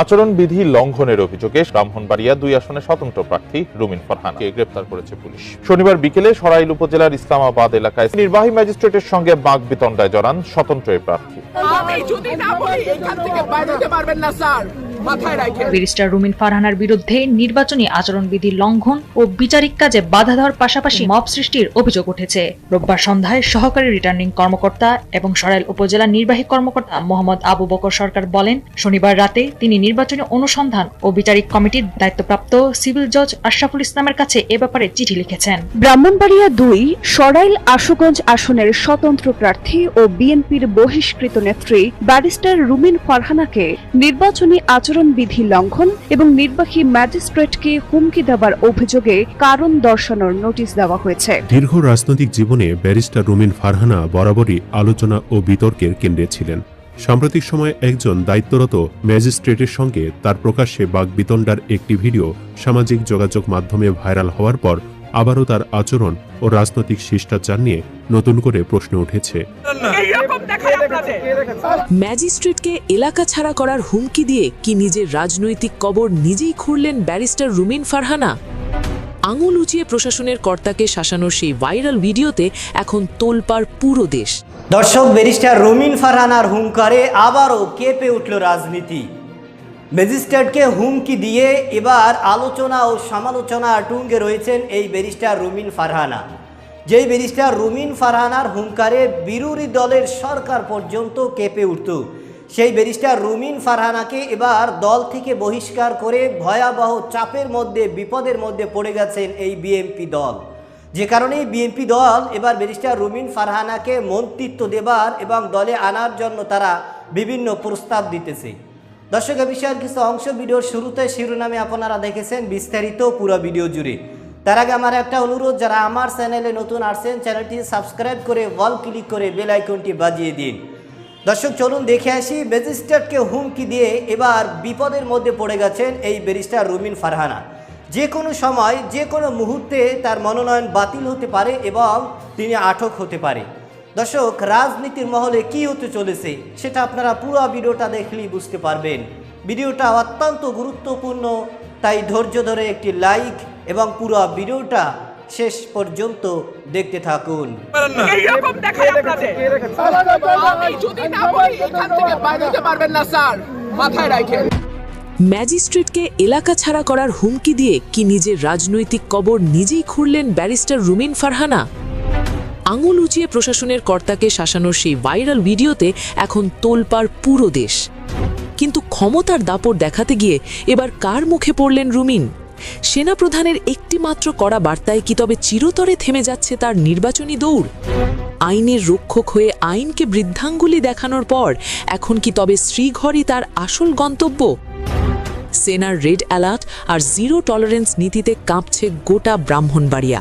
আচরণবিধি লঙ্ঘনের অভিযোগে ব্রাহ্মণবাড়িয়া 2 আসনে স্বতন্ত্র প্রার্থী রুমিন ফারহানাকে গ্রেফতার করেছে পুলিশ। শনিবার বিকেলে সরাইল উপজেলার ইসলামাবাদ এলাকায় নির্বাহী ম্যাজিস্ট্রেটের সঙ্গে বাকবিতণ্ডায় জড়ান স্বতন্ত্র এই প্রার্থী। ব্যারিস্টার রুমিন ফারহানার বিরুদ্ধে নির্বাচনী আচরণবিধি লঙ্ঘন ও বিচারিক কাজে বাধা দেওয়ার পাশাপাশি মব সৃষ্টির অভিযোগ উঠেছে। রোববার সন্ধ্যায় সহকারী রিটার্নিং কর্মকর্তা এবং সরাইল উপজেলা নির্বাহী কর্মকর্তা মোহাম্মদ আবু বকর সরকার বলেন, শনিবার রাতে তিনি নির্বাচনী অনুসন্ধান ও বিচারিক কমিটির দায়িত্বপ্রাপ্ত সিভিল জজ আশরাফুল ইসলামের কাছে এ ব্যাপারে চিঠি লিখেছেন। ব্রাহ্মণবাড়িয়া 2 সরাইল আশুগঞ্জ আসনের স্বতন্ত্র প্রার্থী ও বিএনপির বহিষ্কৃত নেত্রী ব্যারিস্টার রুমিন ফারহানাকে নির্বাচনী আচরণবিধি লঙ্ঘন এবং নির্বাহী ম্যাজিস্ট্রেটকে হুমকি দেওয়ার অভিযোগে কারণ দর্শানোর নোটিশ দেওয়া হয়েছে। দীর্ঘ রাজনৈতিক জীবনে ব্যারিস্টার রুমিন ফারহানা বরাবরই আলোচনা ও বিতর্কের কেন্দ্রে ছিলেন। সাম্প্রতিক সময়ে একজন দায়িত্বরত ম্যাজিস্ট্রেটের সঙ্গে তার প্রকাশ্যে বাকবিতণ্ডার একটি ভিডিও সামাজিক যোগাযোগ মাধ্যমে ভাইরাল হওয়ার পর আবারও তার আচরণ ও রাজনৈতিক শিষ্টাচার নিয়ে নতুন করে প্রশ্ন উঠেছে। ম্যাজিস্ট্রেটকে এলাকা ছাড়া করার হুমকি দিয়ে কি নিজের রাজনৈতিক কবর নিজেই খুঁড়লেন ব্যারিস্টার রুমিন ফারহানা? আঙুল উঁচিয়ে প্রশাসনের কর্তাকে শাসানোর সেই ভাইরাল ভিডিওতে এখন তোলপাড় পুরো দেশ। দর্শক, ব্যারিস্টার রুমিন ফারহানার হুঙ্কারে আবারও কেঁপে উঠল রাজনীতি। ম্যাজিস্ট্রেটকে হুমকি দিয়ে এবার আলোচনা ও সমালোচনা টুঙ্গে রয়েছেন এই ব্যারিস্টার রুমিন ফারহানা। যেই ব্যারিস্টার রুমিন ফারহানার হুঙ্কারে বিরোধী দলের সরকার পর্যন্ত কেঁপে উঠত, সেই ব্যারিস্টার রুমিন ফারহানাকে এবার দল থেকে বহিষ্কার করে ভয়াবহ চাপের মধ্যে বিপদের মধ্যে পড়ে গেছেন এই বিএনপি দল। যে কারণে বিএনপি দল এবার ব্যারিস্টার রুমিন ফারহানাকে মন্ত্রিত্ব দেবার এবং দলে আনার জন্য তারা বিভিন্ন প্রস্তাব দিতেছে। দর্শক, এ বিষয়ের কিছু অংশ ভিডিওর শুরুতে শিরোনামে আপনারা দেখেছেন, বিস্তারিত পুরো ভিডিও জুড়ে। তার আগে আমার একটা অনুরোধ, যারা আমার চ্যানেলে নতুন আসছেন চ্যানেলটি সাবস্ক্রাইব করে অল ক্লিক করে বেল আইকনটি বাজিয়ে দিন। দর্শক, চলুন দেখে আসি ম্যাজিস্ট্রেটকে হুমকি দিয়ে এবার বিপদের মধ্যে পড়ে গেছেন এই ব্যারিস্টার রুমিন ফারহানা। যে কোনো সময় যে কোনো মুহূর্তে তার মনোনয়ন বাতিল হতে পারে এবং তিনি আটক হতে পারে। দর্শক, রাজনীতির মহলে কি হতে চলেছে সেটা আপনারা পুরো ভিডিওটা দেখলেই বুঝতে পারবেন। ভিডিওটা অত্যন্ত গুরুত্বপূর্ণ, তাই ধৈর্য ধরে একটি লাইক এবং পুরো ভিডিওটা শেষ পর্যন্ত দেখতে থাকুন। ম্যাজিস্ট্রেটকে এলাকা ছাড়া করার হুমকি দিয়ে কি নিজের রাজনৈতিক কবর নিজেই খুঁড়লেন ব্যারিস্টার রুমিন ফারহানা? আঙুল উঁচিয়ে প্রশাসনের কর্তাকে শাসানোর সেই ভাইরাল ভিডিওতে এখন তোলপাড় পুরো দেশ। কিন্তু ক্ষমতার দাপট দেখাতে গিয়ে এবার কার মুখে পড়লেন রুমিন? সেনাপ্রধানের একটি মাত্র কড়া বার্তায় কি তবে চিরতরে থেমে যাচ্ছে তার নির্বাচনী দৌড়? আইনের রক্ষক হয়ে আইনকে বৃদ্ধাঙ্গুলি দেখানোর পর এখন কি তবে শ্রীঘরই তার আসল গন্তব্য? সেনার রেড অ্যালার্ট আর জিরো টলারেন্স নীতিতে কাঁপছে গোটা ব্রাহ্মণবাড়িয়া।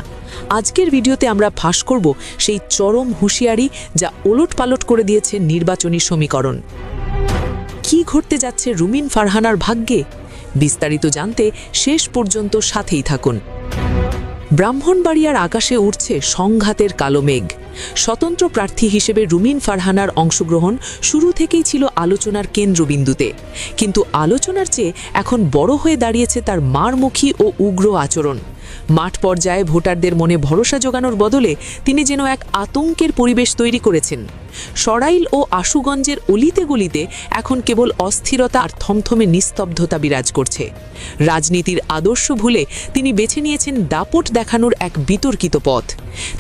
আজকের ভিডিওতে আমরা ফাঁস করব সেই চরম হুঁশিয়ারি যা ওলটপালট করে দিয়েছে নির্বাচনী সমীকরণ। কি ঘটতে যাচ্ছে রুমিন ফারহানার ভাগ্যে? বিস্তারিত জানতে শেষ পর্যন্ত সাথেই থাকুন। ব্রাহ্মণবাড়িয়ার আকাশে উঠছে সংঘাতের কালো মেঘ। স্বতন্ত্র প্রার্থী হিসেবে রুমিন ফারহানার অংশগ্রহণ শুরু থেকেই ছিল আলোচনার কেন্দ্রবিন্দুতে, কিন্তু আলোচনার চেয়ে এখন বড় হয়ে দাঁড়িয়েছে তার মারমুখী ও উগ্র আচরণ। মাঠ পর্যায়ে ভোটারদের মনে ভরসা জোগানোর বদলে তিনি যেন এক আতঙ্কের পরিবেশ তৈরি করেছেন। সরাইল ও আশুগঞ্জের অলিতে গলিতে এখন কেবল অস্থিরতা আর থমথমে নিস্তব্ধতা বিরাজ করছে। রাজনীতির আদর্শ ভুলে তিনি বেছে নিয়েছেন দাপট দেখানোর এক বিতর্কিত পথ।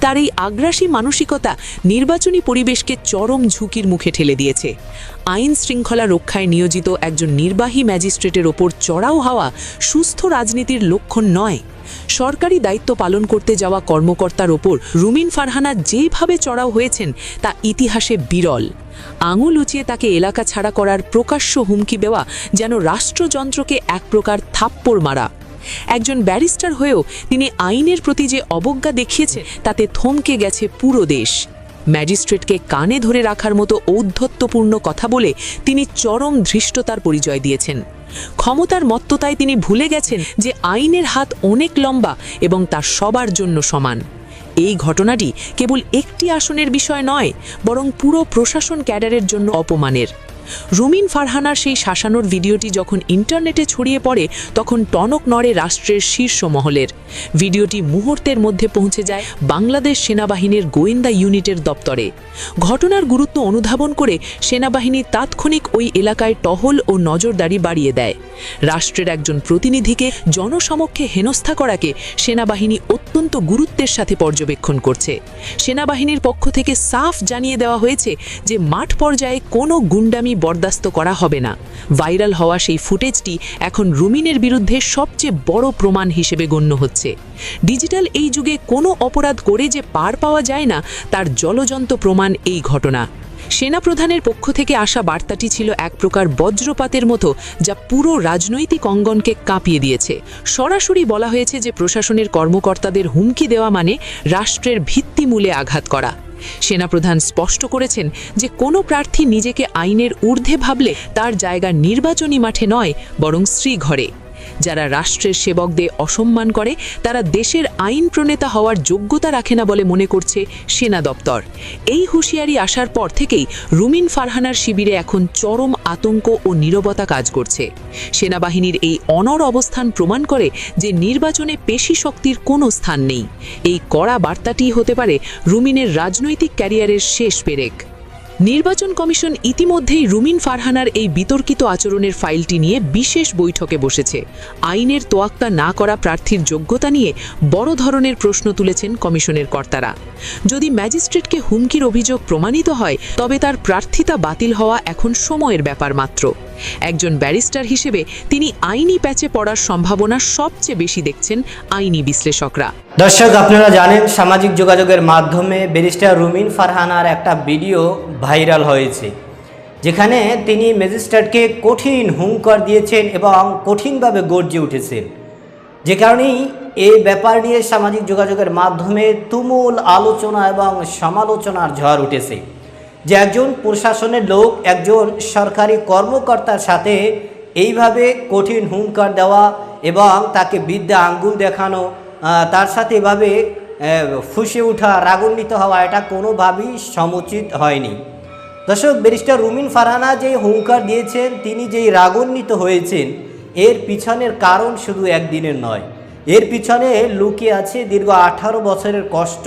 তার এই আগ্রাসী মানসিকতা নির্বাচনী পরিবেশকে চরম ঝুঁকির মুখে ঠেলে দিয়েছে। আইন শৃঙ্খলা রক্ষায় নিয়োজিত একজন নির্বাহী ম্যাজিস্ট্রেটের ওপর চড়াও হওয়া সুস্থ রাজনীতির লক্ষণ নয়। সরকারি দায়িত্ব পালন করতে যাওয়া কর্মকর্তার ওপর রুমিন ফারহানা যেভাবে চড়াও হয়েছেন তা ইতিহাসে বিরল। আঙুল উঁচিয়ে তাকে এলাকা ছাড়া করার প্রকাশ্য হুমকি দেওয়া যেন রাষ্ট্রযন্ত্রকে এক প্রকার থাপ্পড় মারা। একজন ব্যারিস্টার হয়েও তিনি আইনের প্রতি যে অবজ্ঞা দেখিয়েছেন তাতে থমকে গেছে পুরো দেশ। ম্যাজিস্ট্রেটকে কানে ধরে রাখার মতো ঔদ্ধত্যপূর্ণ কথা বলে তিনি চরম ধৃষ্টতার পরিচয় দিয়েছেন। ক্ষমতার মত্ততায় তিনি ভুলে গেছেন যে আইনের হাত অনেক লম্বা এবং তা সবার জন্য সমান। এই ঘটনাটি কেবল একটি আসনের বিষয় নয়, বরং পুরো প্রশাসন ক্যাডারের জন্য অপমানের। রুমিন ফারহানার সেই শাসানোর ভিডিওটি যখন ইন্টারনেটে ছড়িয়ে পড়ে তখন টনক নড়ে রাষ্ট্রের শীর্ষ মহলের। ভিডিওটি মুহূর্তের মধ্যে পৌঁছে যায় বাংলাদেশ সেনাবাহিনীর গোয়েন্দা ইউনিটের দপ্তরে। ঘটনার গুরুত্ব অনুধাবন করে সেনাবাহিনী তাৎক্ষণিক ওই এলাকায় টহল ও নজরদারি বাড়িয়ে দেয়। রাষ্ট্রের একজন প্রতিনিধিকে জনসমক্ষে হেনস্থা করাকে সেনাবাহিনী অত্যন্ত গুরুত্বের সাথে পর্যবেক্ষণ করছে। সেনাবাহিনীর পক্ষ থেকে সাফ জানিয়ে দেওয়া হয়েছে যে মাঠ পর্যায়ে কোনো গুন্ডামি বরদাস্ত করা হবে না। ভাইরাল হওয়া সেই ফুটেজটি এখন রুমিনের বিরুদ্ধে সবচেয়ে বড় প্রমাণ হিসেবে গণ্য হচ্ছে। ডিজিটাল এই যুগে কোনো অপরাধ করে যে পার পাওয়া যায় না তার জ্বলজ্বন্ত প্রমাণ এই ঘটনা। সেনাপ্রধানের পক্ষ থেকে আসা বার্তাটি ছিল এক প্রকার বজ্রপাতের মতো, যা পুরো রাজনৈতিক অঙ্গনকে কাঁপিয়ে দিয়েছে। সরাসরি বলা হয়েছে যে প্রশাসনের কর্মকর্তাদের হুমকি দেওয়া মানে রাষ্ট্রের ভিত্তিমূলে আঘাত করা। সেনাপ্রধান স্পষ্ট করেছেন যে কোনো প্রার্থী নিজেকে আইনের ঊর্ধ্বে ভাবলে তার জায়গা নির্বাচনী মাঠে নয় বরং শ্রীঘরে। যারা রাষ্ট্রের সেবকদের অসম্মান করে তারা দেশের আইন প্রণেতা হওয়ার যোগ্যতা রাখে না বলে মনে করছে সেনা দপ্তর। এই হুঁশিয়ারি আসার পর থেকেই রুমিন ফারহানার শিবিরে এখন চরম আতঙ্ক ও নীরবতা কাজ করছে। সেনাবাহিনীর এই অনড় অবস্থান প্রমাণ করে যে নির্বাচনে পেশি শক্তির কোনো স্থান নেই। এই কড়া বার্তাটি হতে পারে রুমিনের রাজনৈতিক ক্যারিয়ারের শেষ পেরেক। নির্বাচন কমিশন ইতিমধ্যেই রুমিন ফারহানার এই বিতর্কিত আচরণের ফাইলটি নিয়ে বিশেষ বৈঠকে বসেছে। আইনের তোয়াক্কা না করা প্রার্থীর যোগ্যতা নিয়ে বড় ধরনের প্রশ্ন তুলেছেন কমিশনের কর্তারা। যদি ম্যাজিস্ট্রেটকে হুমকির অভিযোগ প্রমাণিত হয় তবে তার প্রার্থিতা বাতিল হওয়া এখন সময়ের ব্যাপার মাত্র। একজন ব্যারিস্টার হিসেবে তিনি আইনি প্যাচে পড়ার সম্ভাবনা সবচেয়ে বেশি দেখছেন আইনি বিশ্লেষকরা। দর্শক, আপনারা জানেন সামাজিক যোগাযোগের মাধ্যমে ব্যারিস্টার রুমিন ফারহানার একটা ভিডিও ভাইরাল হয়েছে, যেখানে তিনি ম্যাজিস্ট্রেটকে কঠিন হুঙ্কার দিয়েছেন এবং কঠিনভাবে গর্জে উঠেছেন, যে কারণেই এই ব্যাপার নিয়ে সামাজিক যোগাযোগের মাধ্যমে তুমুল আলোচনা এবং সমালোচনার ঝড় উঠেছে যে একজন প্রশাসনের লোক একজন সরকারি কর্মকর্তার সাথে এইভাবে কঠিন হুঙ্কার দেওয়া এবং তাকে বিদ্যা আঙ্গুল দেখানো, তার সাথে এভাবে ফুঁসে ওঠা, রাগান্বিত হওয়া, এটা কোনোভাবেই সমুচিত হয়নি। দর্শক, ব্যারিস্টার রুমিন ফারহানা যে হুঙ্কার দিয়েছেন, তিনি যেই রাগান্বিত হয়েছেন, এর পিছনের কারণ শুধু একদিনের নয়। এর পিছনে লুকিয়ে আছে দীর্ঘ 18 বছরের কষ্ট,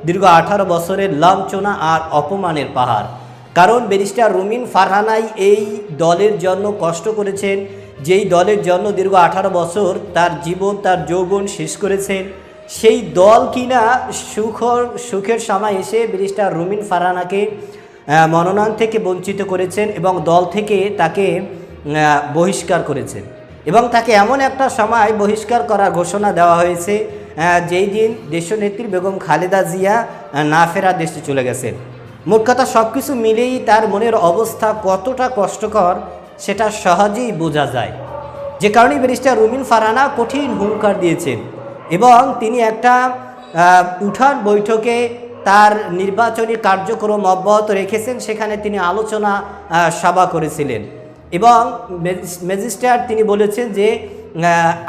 দীর্ঘ 18 বছরের লাঞ্ছনা আর অপমানের পাহাড়। কারণ ব্যারিস্টার রুমিন ফারহানাই এই দলের জন্য কষ্ট করেছেন, যেই দলের জন্য দীর্ঘ 18 বছর তার জীবন, তার যৌবন শেষ করেছেন। সেই দল কিনা সুখের সময় এসে ব্যারিস্টার রুমিন ফারহানাকে মনোনয়ন থেকে বঞ্চিত করেছেন এবং দল থেকে তাকে বহিষ্কার করেছেন এবং তাকে এমন একটা সময় বহিষ্কার করার ঘোষণা দেওয়া হয়েছে যেই দিন দেশনেত্রী বেগম খালেদা জিয়া না ফেরা দেশে চলে গেছেন। মোট কথা সব কিছু মিলেই তার মনের অবস্থা কতটা কষ্টকর সেটা সহজেই বোঝা যায়, যে কারণে ব্যারিস্টার রুমিন ফারহানা কঠিন হুঙ্কার দিয়েছেন এবং তিনি একটা উঠান বৈঠকে তার নির্বাচনী কার্যক্রম অব্যাহত রেখেছেন। সেখানে তিনি আলোচনা সভা করেছিলেন এবং ম্যাজিস্ট্রেট তিনি বলেছেন যে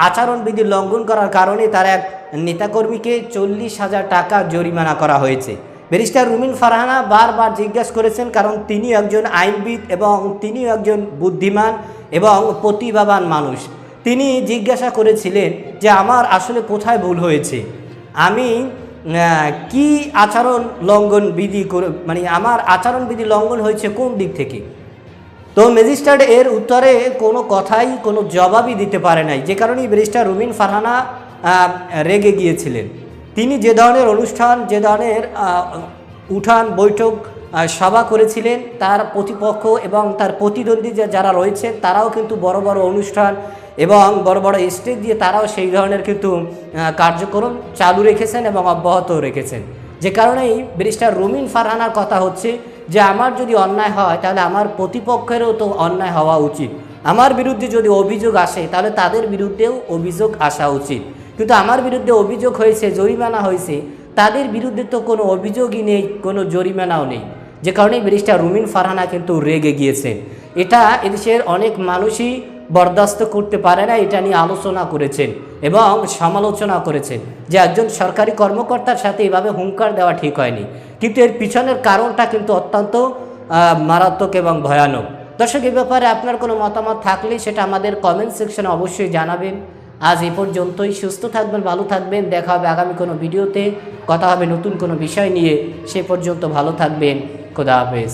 আচরণবিধি লঙ্ঘন করার কারণে তার এক নেতাকর্মীকে 40,000 টাকা জরিমানা করা হয়েছে। ব্যারিস্টার রুমিন ফারহানা বারবার জিজ্ঞাসা করেছেন, কারণ তিনি একজন আইনবিদ এবং তিনি একজন বুদ্ধিমান এবং প্রতিভাবান মানুষ। তিনি জিজ্ঞাসা করেছিলেন যে আমার আসলে কোথায় ভুল হয়েছে, আমি কি আচরণ লঙ্ঘন বিধি মানে আমার আচরণবিধি লঙ্ঘন হয়েছে কোন দিক থেকে। তো ম্যাজিস্ট্রেট এর উত্তরে কোনো কথাই, কোনো জবাবই দিতে পারে নাই, যে কারণেই ব্যারিস্টার রুমিন ফারহানা রেগে গিয়েছিলেন। তিনি যে ধরনের অনুষ্ঠান, যে ধরনের উঠান বৈঠক সভা করেছিলেন, তার প্রতিপক্ষ এবং তার প্রতিদ্বন্দ্বী যারা রয়েছেন তারাও কিন্তু বড় বড় অনুষ্ঠান এবং বড় বড় স্টেজ দিয়ে তারাও সেই ধরনের কিন্তু কার্যক্রম চালু রেখেছেন এবং অব্যাহত রেখেছেন। যে কারণেই ব্যারিস্টার রুমিন ফারহানার কথা হচ্ছে যে আমার যদি অন্যায় হয় তাহলে আমার প্রতিপক্ষেরও তো অন্যায় হওয়া উচিত। আমার বিরুদ্ধে যদি অভিযোগ আসে তাহলে তাদের বিরুদ্ধেও অভিযোগ আসা উচিত, কিন্তু আমার বিরুদ্ধে অভিযোগ হয়েছে, জরিমানা হয়েছে, তাদের বিরুদ্ধে তো কোনো অভিযোগই নেই, কোনো জরিমানাও নেই। যে কারণে ব্যারিস্টার রুমিন ফারহানা কিন্তু রেগে গিয়েছেন। এটা এদেশের অনেক মানুষই বরদাস্ত করতে পারে না, এটা নিয়ে আলোচনা করেছেন এবং সমালোচনা করেছেন যে একজন সরকারি কর্মকর্তার সাথে এভাবে হুঙ্কার দেওয়া ঠিক হয়নি। কিন্তু এর পিছনের কারণটা কিন্তু অত্যন্ত মারাত্মক এবং ভয়ানক। দর্শক, এই ব্যাপারে আপনার কোনো মতামত থাকলে সেটা আমাদের কমেন্ট সেকশনে অবশ্যই জানাবেন। আজ এ পর্যন্তই। সুস্থ থাকবেন, ভালো থাকবেন। দেখা হবে আগামী কোনো ভিডিওতে, কথা হবে নতুন কোনো বিষয় নিয়ে। সে পর্যন্ত ভালো থাকবেন। খোদা হাফেজ।